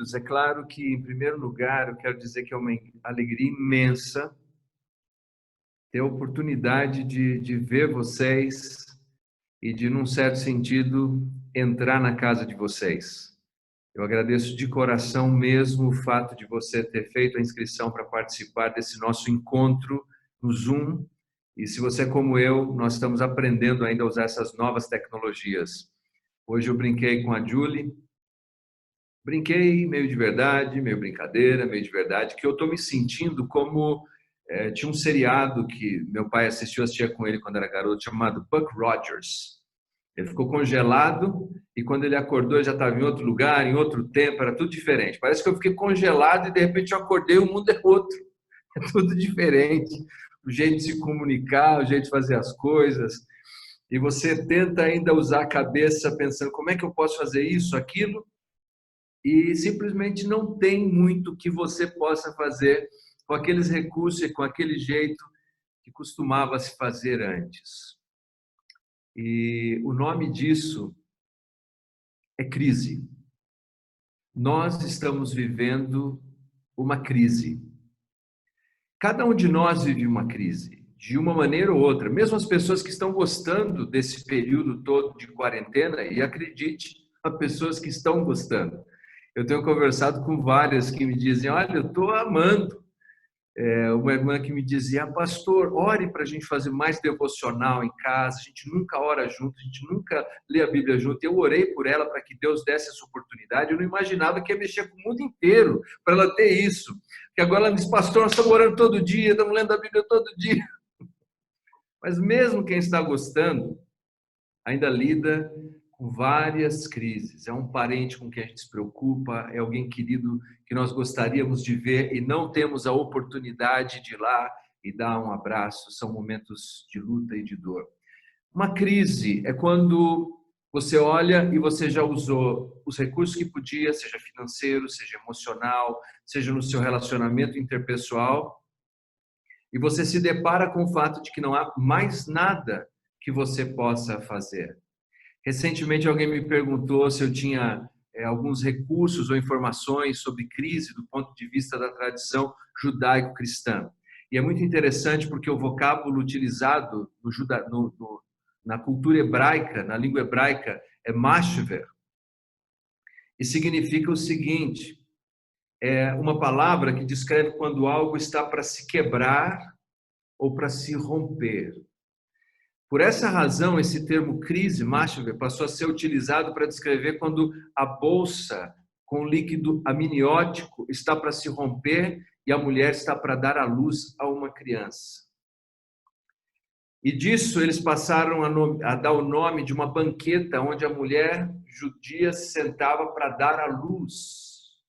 queridos, é claro que, em primeiro lugar, eu quero dizer que é uma alegria imensa ter a oportunidade de ver vocês e de, num certo sentido, entrar na casa de vocês. Eu agradeço de coração mesmo o fato de você ter feito a inscrição para participar desse nosso encontro no Zoom. E se você é como eu, nós estamos aprendendo ainda a usar essas novas tecnologias. Hoje eu brinquei com a Julie. Brinquei meio de verdade, meio brincadeira, meio de verdade, que eu estou me sentindo como... tinha um seriado que meu pai assistia com ele quando era garoto, chamado Buck Rogers. Ele ficou congelado e quando ele acordou, ele já estava em outro lugar, em outro tempo, era tudo diferente. Parece que eu fiquei congelado e de repente eu acordei e o mundo é outro. É tudo diferente. O jeito de se comunicar, o jeito de fazer as coisas. E você tenta ainda usar a cabeça pensando como é que eu posso fazer isso, aquilo, e simplesmente não tem muito que você possa fazer com aqueles recursos e com aquele jeito que costumava se fazer antes. E o nome disso é crise. Nós estamos vivendo uma crise. Cada um de nós vive uma crise, de uma maneira ou outra. Mesmo as pessoas que estão gostando desse período todo de quarentena, e acredite, há pessoas que estão gostando. Eu tenho conversado com várias que me dizem, olha, eu estou amando. Uma irmã que me dizia, pastor, ore para a gente fazer mais devocional em casa, a gente nunca ora junto, a gente nunca lê a Bíblia junto. Eu orei por ela para que Deus desse essa oportunidade, eu não imaginava que ia mexer com o mundo inteiro para ela ter isso. Porque agora ela me diz, pastor, nós estamos orando todo dia, estamos lendo a Bíblia todo dia. Mas mesmo quem está gostando, ainda lida com várias crises. É um parente com quem a gente se preocupa, é alguém querido que nós gostaríamos de ver e não temos a oportunidade de ir lá e dar um abraço. São momentos de luta e de dor. Uma crise é quando você olha e você já usou os recursos que podia, seja financeiro, seja emocional, seja no seu relacionamento interpessoal, e você se depara com o fato de que não há mais nada que você possa fazer. Recentemente alguém me perguntou se eu tinha alguns recursos ou informações sobre crise do ponto de vista da tradição judaico-cristã. E é muito interessante porque o vocábulo utilizado na cultura hebraica, na língua hebraica, é mashver. E significa o seguinte, é uma palavra que descreve quando algo está para se quebrar ou para se romper. Por essa razão, esse termo crise, mashver, passou a ser utilizado para descrever quando a bolsa com líquido amniótico está para se romper e a mulher está para dar à luz a uma criança. E disso eles passaram a dar o nome de uma banqueta onde a mulher judia se sentava para dar à luz.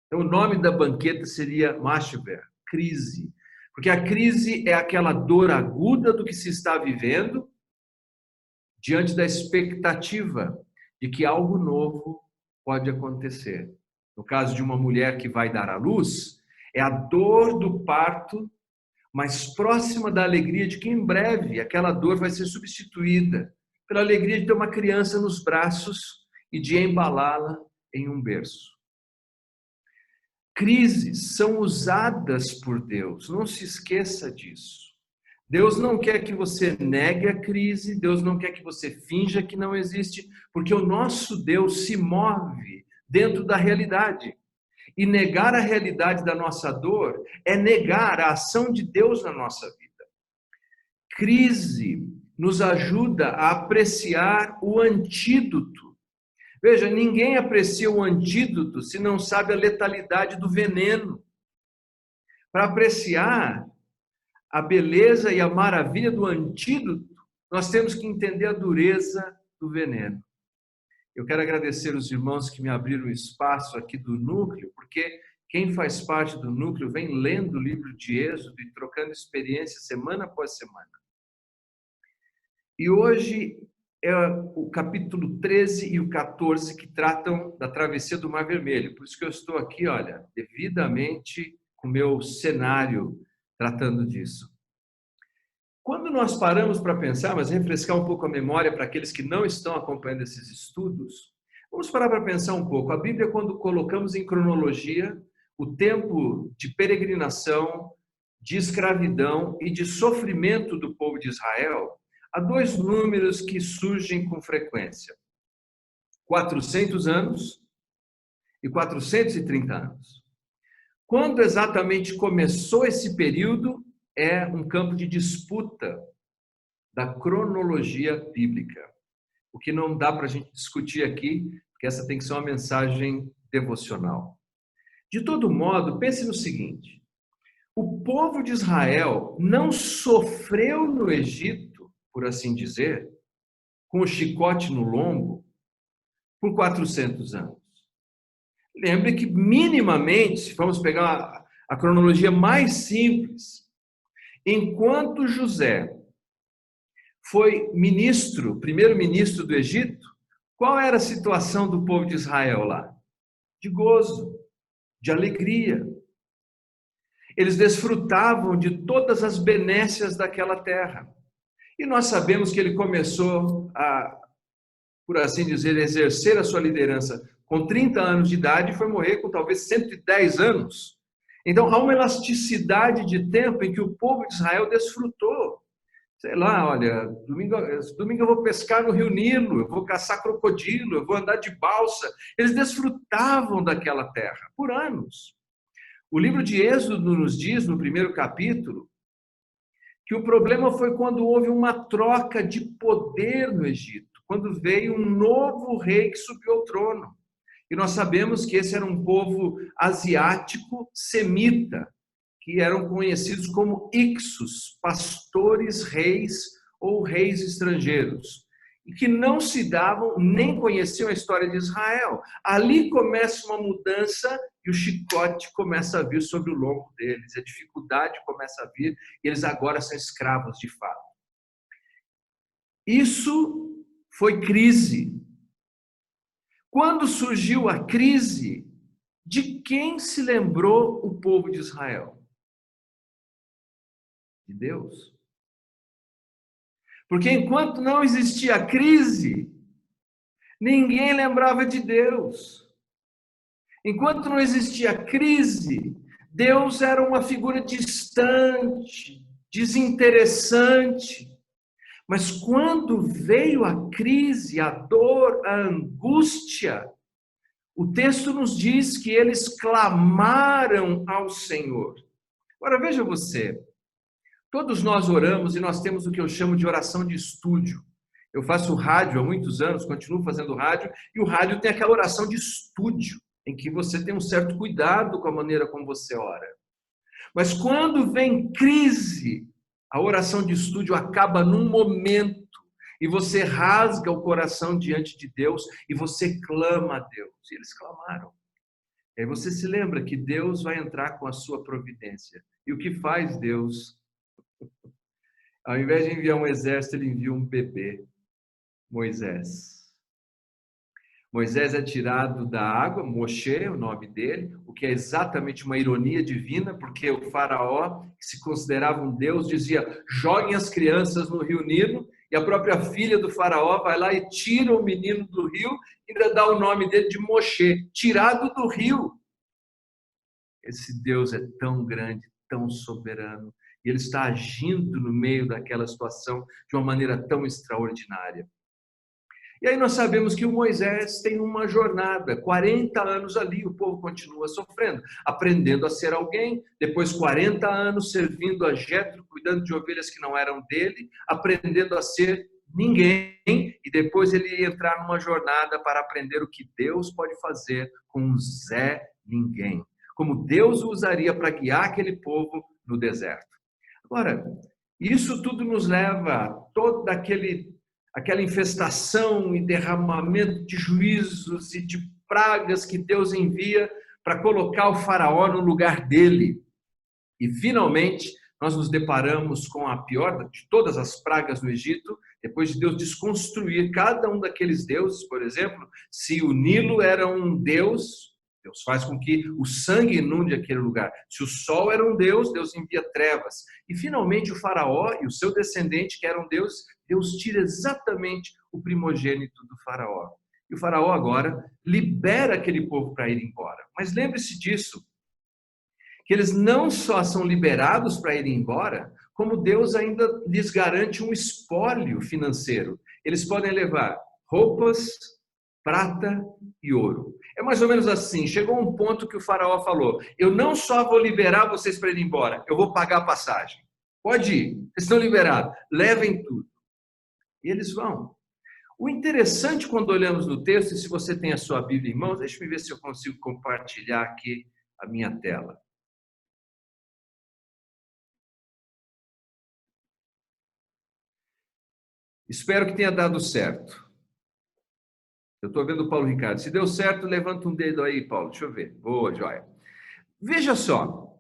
Então o nome da banqueta seria mashver, crise. Porque a crise é aquela dor aguda do que se está vivendo, diante da expectativa de que algo novo pode acontecer. No caso de uma mulher que vai dar à luz, é a dor do parto, mais próxima da alegria de que em breve aquela dor vai ser substituída pela alegria de ter uma criança nos braços e de embalá-la em um berço. Crises são usadas por Deus, não se esqueça disso. Deus não quer que você negue a crise, Deus não quer que você finja que não existe, porque o nosso Deus se move dentro da realidade. E negar a realidade da nossa dor é negar a ação de Deus na nossa vida. Crise nos ajuda a apreciar o antídoto. Veja, ninguém aprecia o antídoto se não sabe a letalidade do veneno. Para apreciar a beleza e a maravilha do antídoto, nós temos que entender a dureza do veneno. Eu quero agradecer os irmãos que me abriram o espaço aqui do núcleo, porque quem faz parte do núcleo vem lendo o livro de Êxodo e trocando experiência semana após semana. E hoje é o capítulo 13 e o 14 que tratam da travessia do Mar Vermelho. Por isso que eu estou aqui, olha, devidamente com o meu cenário tratando disso. Quando nós paramos para pensar, mas refrescar um pouco a memória para aqueles que não estão acompanhando esses estudos, Vamos parar para pensar um pouco. A Bíblia, quando colocamos em cronologia o tempo de peregrinação, de escravidão e de sofrimento do povo de Israel, há dois números que surgem com frequência: 400 anos e 430 anos. Quando exatamente começou esse período é um campo de disputa da cronologia bíblica, o que não dá para a gente discutir aqui, porque essa tem que ser uma mensagem devocional. De todo modo, pense no seguinte: o povo de Israel não sofreu no Egito, por assim dizer, com o chicote no lombo, por 400 anos. Lembre que, minimamente, se vamos pegar a cronologia mais simples, enquanto José foi ministro, primeiro-ministro do Egito, qual era a situação do povo de Israel lá? De gozo, de alegria. Eles desfrutavam de todas as benécias daquela terra. E nós sabemos que ele começou a, por assim dizer, exercer a sua liderança com 30 anos de idade e foi morrer com talvez 110 anos. Então, há uma elasticidade de tempo em que o povo de Israel desfrutou. Sei lá, olha, domingo eu vou pescar no Rio Nilo, eu vou caçar crocodilo, eu vou andar de balsa. Eles desfrutavam daquela terra por anos. O livro de Êxodo nos diz, no primeiro capítulo, que o problema foi quando houve uma troca de poder no Egito, quando veio um novo rei que subiu ao trono. E nós sabemos que esse era um povo asiático semita, que eram conhecidos como Ixos, pastores reis ou reis estrangeiros, e que não se davam nem conheciam a história de Israel. Ali começa uma mudança e o chicote começa a vir sobre o lombo deles, a dificuldade começa a vir e eles agora são escravos de fato. Isso foi crise. Quando surgiu a crise, de quem se lembrou o povo de Israel? De Deus. Porque enquanto não existia crise, ninguém lembrava de Deus. Enquanto não existia crise, Deus era uma figura distante, desinteressante. Mas quando veio a crise, a dor, a angústia, o texto nos diz que eles clamaram ao Senhor. Agora veja você, todos nós oramos e nós temos o que eu chamo de oração de estúdio. Eu faço rádio há muitos anos, continuo fazendo rádio, e o rádio tem aquela oração de estúdio, em que você tem um certo cuidado com a maneira como você ora. Mas quando vem crise, a oração de estúdio acaba num momento, e você rasga o coração diante de Deus, e você clama a Deus. E eles clamaram. E aí você se lembra que Deus vai entrar com a sua providência. E o que faz Deus? Ao invés de enviar um exército, ele envia um bebê, Moisés. Moisés é tirado da água, Moshe, o nome dele, o que é exatamente uma ironia divina, porque o faraó, que se considerava um deus, dizia: joguem as crianças no rio Nilo, e a própria filha do faraó vai lá e tira o menino do rio, e ainda dá o nome dele de Moshe, tirado do rio. Esse Deus é tão grande, tão soberano, e ele está agindo no meio daquela situação de uma maneira tão extraordinária. E aí nós sabemos que o Moisés tem uma jornada, 40 anos ali, o povo continua sofrendo, aprendendo a ser alguém, depois 40 anos servindo a Jetro, cuidando de ovelhas que não eram dele, aprendendo a ser ninguém, e depois ele ia entrar numa jornada para aprender o que Deus pode fazer com um Zé Ninguém, como Deus o usaria para guiar aquele povo no deserto. Agora, isso tudo nos leva a todo aquela infestação e derramamento de juízos e de pragas que Deus envia para colocar o faraó no lugar dele. E finalmente nós nos deparamos com a pior de todas as pragas no Egito, depois de Deus desconstruir cada um daqueles deuses. Por exemplo, se o Nilo era um deus, Deus faz com que o sangue inunde aquele lugar. Se o sol era um deus, Deus envia trevas. E finalmente o faraó e o seu descendente, que eram deuses, Deus tira exatamente o primogênito do faraó. E o faraó agora libera aquele povo para ir embora. Mas lembre-se disso, que eles não só são liberados para ir embora, como Deus ainda lhes garante um espólio financeiro. Eles podem levar roupas, prata e ouro. É mais ou menos assim, chegou um ponto que o faraó falou, eu não só vou liberar vocês para ir embora, eu vou pagar a passagem. Pode ir, vocês estão liberados, levem tudo. E eles vão. O interessante quando olhamos no texto, e se você tem a sua Bíblia em mãos, deixa eu ver se eu consigo compartilhar aqui a minha tela. Espero que tenha dado certo. Eu estou vendo o Paulo Ricardo. Se deu certo, levanta um dedo aí, Paulo. Deixa eu ver. Boa, joia. Veja só.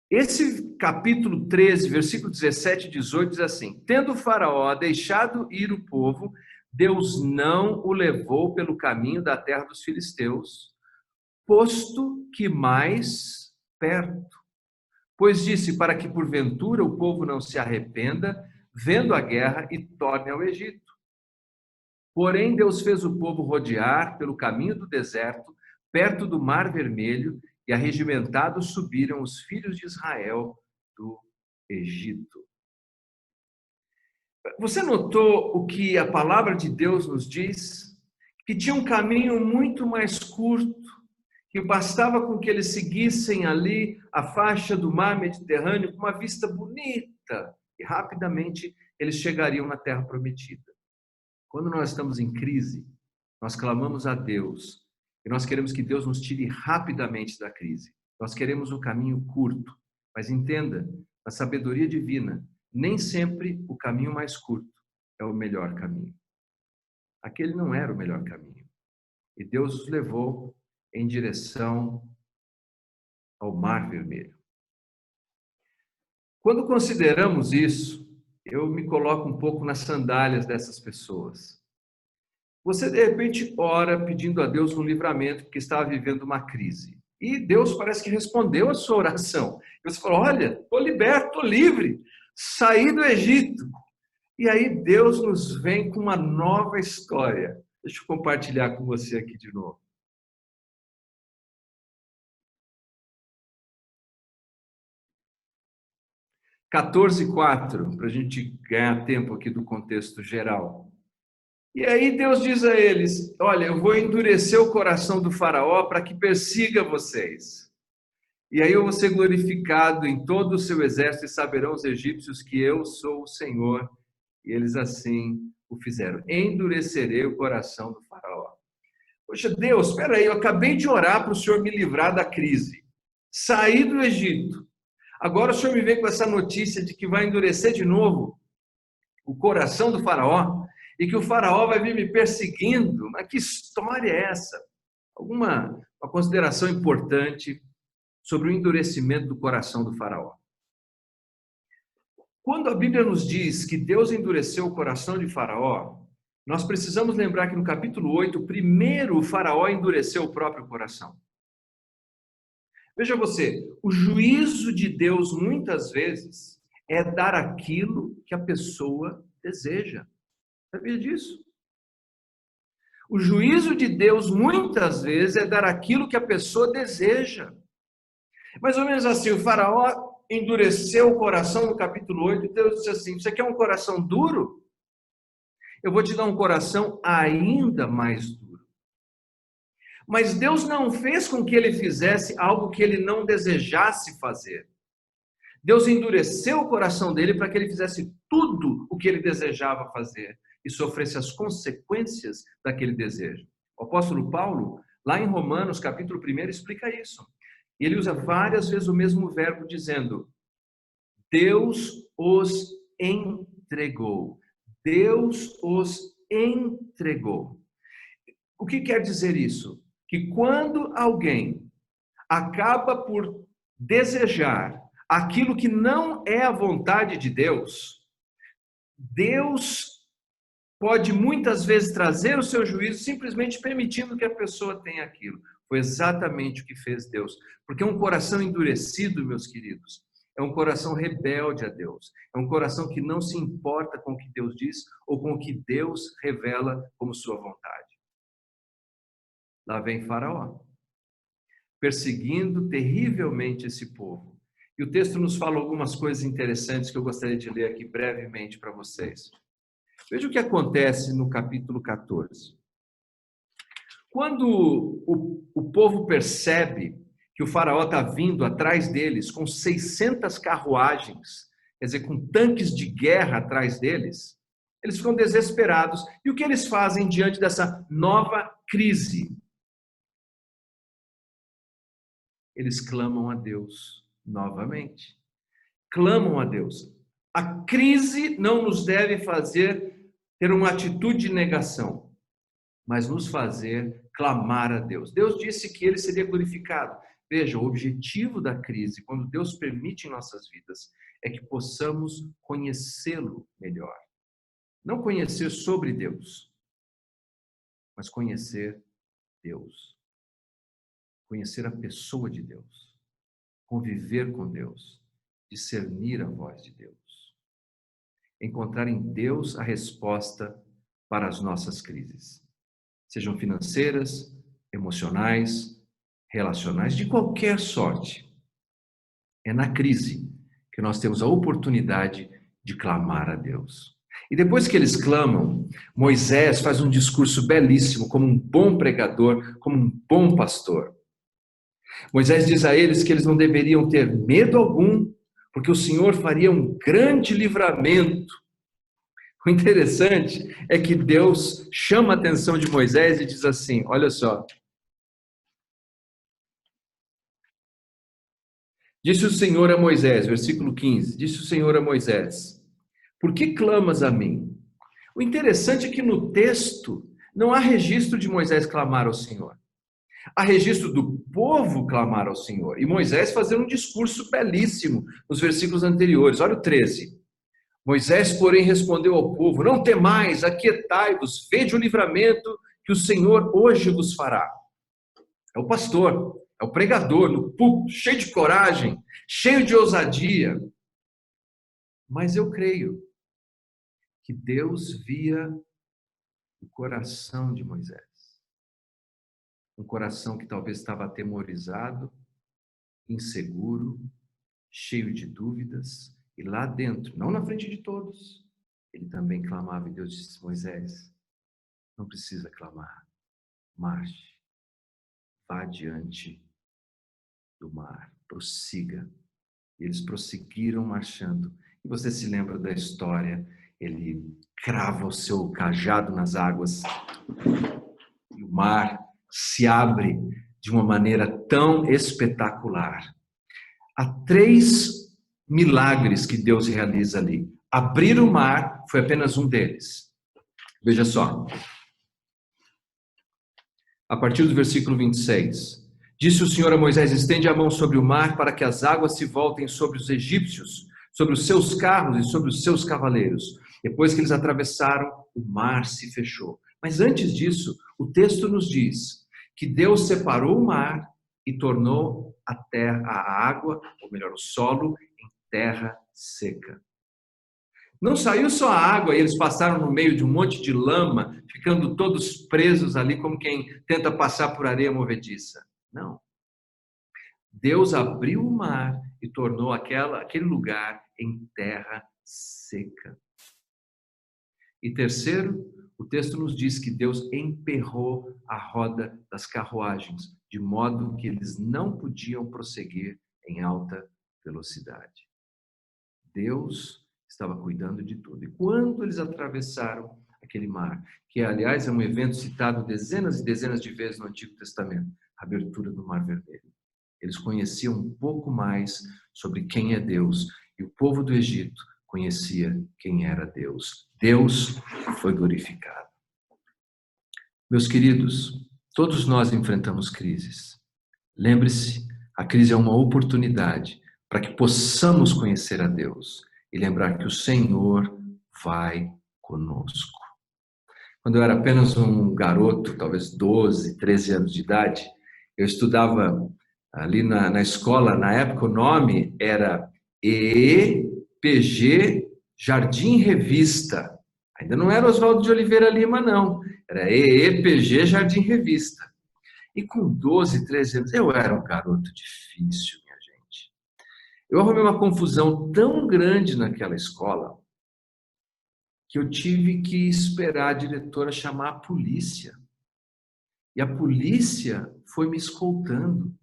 Esse capítulo 13, versículo 17 e 18 diz assim: tendo o faraó deixado ir o povo, Deus não o levou pelo caminho da terra dos filisteus, posto que mais perto. Pois disse, para que porventura o povo não se arrependa, vendo a guerra, e torne ao Egito. Porém, Deus fez o povo rodear pelo caminho do deserto, perto do Mar Vermelho, e arregimentados subiram os filhos de Israel do Egito. Você notou o que a palavra de Deus nos diz? Que tinha um caminho muito mais curto, que bastava com que eles seguissem ali a faixa do mar Mediterrâneo com uma vista bonita, e rapidamente eles chegariam na terra prometida. Quando nós estamos em crise, nós clamamos a Deus e nós queremos que Deus nos tire rapidamente da crise. Nós queremos um caminho curto, mas entenda, na sabedoria divina, nem sempre o caminho mais curto é o melhor caminho. Aquele não era o melhor caminho. E Deus os levou em direção ao Mar Vermelho. Quando consideramos isso, eu me coloco um pouco nas sandálias dessas pessoas. Você, de repente, ora pedindo a Deus um livramento porque estava vivendo uma crise. E Deus parece que respondeu a sua oração. Você falou, olha, estou liberto, estou livre, saí do Egito. E aí Deus nos vem com uma nova história. Deixa eu compartilhar com você aqui de novo. Capítulo 14:4, para a gente ganhar tempo aqui do contexto geral. E aí Deus diz a eles, olha, eu vou endurecer o coração do faraó para que persiga vocês. E aí eu vou ser glorificado em todo o seu exército e saberão os egípcios que eu sou o Senhor. E eles assim o fizeram. Endurecerei o coração do faraó. Poxa, Deus, espera aí, eu acabei de orar para o Senhor me livrar da crise. Saí do Egito. Agora o Senhor me vem com essa notícia de que vai endurecer de novo o coração do faraó e que o faraó vai vir me perseguindo. Mas que história é essa? Uma consideração importante sobre o endurecimento do coração do faraó. Quando a Bíblia nos diz que Deus endureceu o coração de Faraó, nós precisamos lembrar que no capítulo 8, primeiro o Faraó endureceu o próprio coração. Veja você, o juízo de Deus muitas vezes é dar aquilo que a pessoa deseja. Sabia disso? O juízo de Deus muitas vezes é dar aquilo que a pessoa deseja. Mais ou menos assim, o Faraó endureceu o coração no capítulo 8, e Deus disse assim, você quer um coração duro? Eu vou te dar um coração ainda mais duro. Mas Deus não fez com que ele fizesse algo que ele não desejasse fazer. Deus endureceu o coração dele para que ele fizesse tudo o que ele desejava fazer e sofresse as consequências daquele desejo. O apóstolo Paulo, lá em Romanos, capítulo 1, explica isso. E ele usa várias vezes o mesmo verbo, dizendo, Deus os entregou. Deus os entregou. O que quer dizer isso? Que quando alguém acaba por desejar aquilo que não é a vontade de Deus, Deus pode muitas vezes trazer o seu juízo simplesmente permitindo que a pessoa tenha aquilo. Foi exatamente o que fez Deus. Porque um coração endurecido, meus queridos, é um coração rebelde a Deus. É um coração que não se importa com o que Deus diz ou com o que Deus revela como sua vontade. Lá vem Faraó, perseguindo terrivelmente esse povo. E o texto nos fala algumas coisas interessantes que eu gostaria de ler aqui brevemente para vocês. Veja o que acontece no capítulo 14. Quando o povo percebe que o faraó está vindo atrás deles com 600 carruagens, quer dizer, com tanques de guerra atrás deles, eles ficam desesperados. E o que eles fazem diante dessa nova crise? Eles clamam a Deus novamente. Clamam a Deus. A crise não nos deve fazer ter uma atitude de negação, mas nos fazer clamar a Deus. Deus disse que ele seria glorificado. Veja, o objetivo da crise, quando Deus permite em nossas vidas, é que possamos conhecê-lo melhor. Não conhecer sobre Deus, mas conhecer Deus. Conhecer a pessoa de Deus. Conviver com Deus. Discernir a voz de Deus. Encontrar em Deus a resposta para as nossas crises. Sejam financeiras, emocionais, relacionais, de qualquer sorte. É na crise que nós temos a oportunidade de clamar a Deus. E depois que eles clamam, Moisés faz um discurso belíssimo, como um bom pregador, como um bom pastor. Moisés diz a eles que eles não deveriam ter medo algum, porque o Senhor faria um grande livramento. O interessante é que Deus chama a atenção de Moisés e diz assim, olha só. Disse o Senhor a Moisés, versículo 15, disse o Senhor a Moisés, por que clamas a mim? O interessante é que no texto não há registro de Moisés clamar ao Senhor. Há registro do povo clamar ao Senhor. E Moisés fazer um discurso belíssimo nos versículos anteriores. Olha o 13. Moisés, porém, respondeu ao povo, não temais, aquietai-vos, vede o livramento que o Senhor hoje vos fará. É o pastor, é o pregador, no púlpito, cheio de coragem, cheio de ousadia. Mas eu creio que Deus via o coração de Moisés. Um coração que talvez estava atemorizado, inseguro, cheio de dúvidas. E lá dentro, não na frente de todos, ele também clamava. E Deus disse, Moisés, não precisa clamar. Marche. Vá adiante do mar. Prossiga. E eles prosseguiram marchando. E você se lembra da história. Ele crava o seu cajado nas águas. E o mar se abre de uma maneira tão espetacular. Há 3 milagres que Deus realiza ali. Abrir o mar foi apenas um deles. Veja só. A partir do versículo 26. Disse o Senhor a Moisés, estende a mão sobre o mar para que as águas se voltem sobre os egípcios, sobre os seus carros e sobre os seus cavaleiros. Depois que eles atravessaram, o mar se fechou. Mas antes disso, o texto nos diz que Deus separou o mar e tornou a terra, a água, ou melhor, o solo, em terra seca. Não saiu só a água e eles passaram no meio de um monte de lama, ficando todos presos ali como quem tenta passar por areia movediça. Não. Deus abriu o mar e tornou aquele lugar em terra seca. E terceiro, o texto nos diz que Deus emperrou a roda das carruagens, de modo que eles não podiam prosseguir em alta velocidade. Deus estava cuidando de tudo. E quando eles atravessaram aquele mar, que aliás é um evento citado dezenas e dezenas de vezes no Antigo Testamento, a abertura do Mar Vermelho, eles conheciam um pouco mais sobre quem é Deus. E o povo do Egito conhecia quem era Deus. Deus foi glorificado. Meus queridos, todos nós enfrentamos crises. Lembre-se, a crise é uma oportunidade para que possamos conhecer a Deus e lembrar que o Senhor vai conosco. Quando eu era apenas um garoto, talvez 12, 13 anos de idade, eu estudava ali na escola, na época o nome era EEPG Jardim Revista. Ainda não era Oswaldo de Oliveira Lima, não. Era EEPG Jardim Revista. E com 12, 13 anos, eu era um garoto difícil, minha gente. Eu arrumei uma confusão tão grande naquela escola que eu tive que esperar a diretora chamar a polícia. E a polícia foi me escoltando.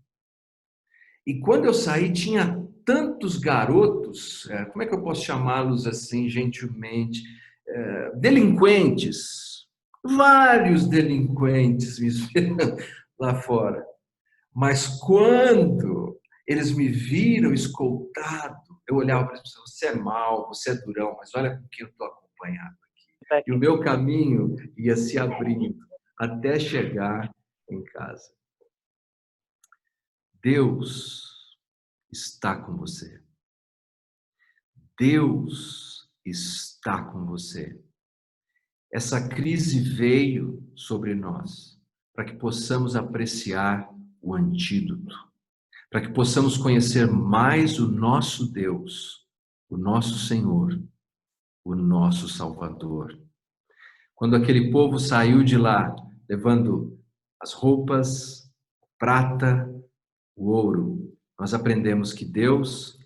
E quando eu saí, tinha tantos garotos, como é que eu posso chamá-los assim, gentilmente? Delinquentes. Vários delinquentes me esperando lá fora. Mas quando eles me viram escoltado, eu olhava para eles: você é mau, você é durão, mas olha com quem eu estou acompanhado aqui. E o meu caminho ia se abrindo até chegar em casa. Deus está com você. Deus está com você. Essa crise veio sobre nós para que possamos apreciar o antídoto, para que possamos conhecer mais o nosso Deus, o nosso Senhor, o nosso Salvador. Quando aquele povo saiu de lá, levando as roupas, prata, o ouro, nós aprendemos que Deus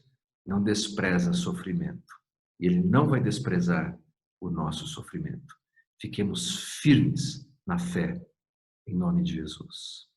não despreza sofrimento. E Ele não vai desprezar o nosso sofrimento. Fiquemos firmes na fé, em nome de Jesus.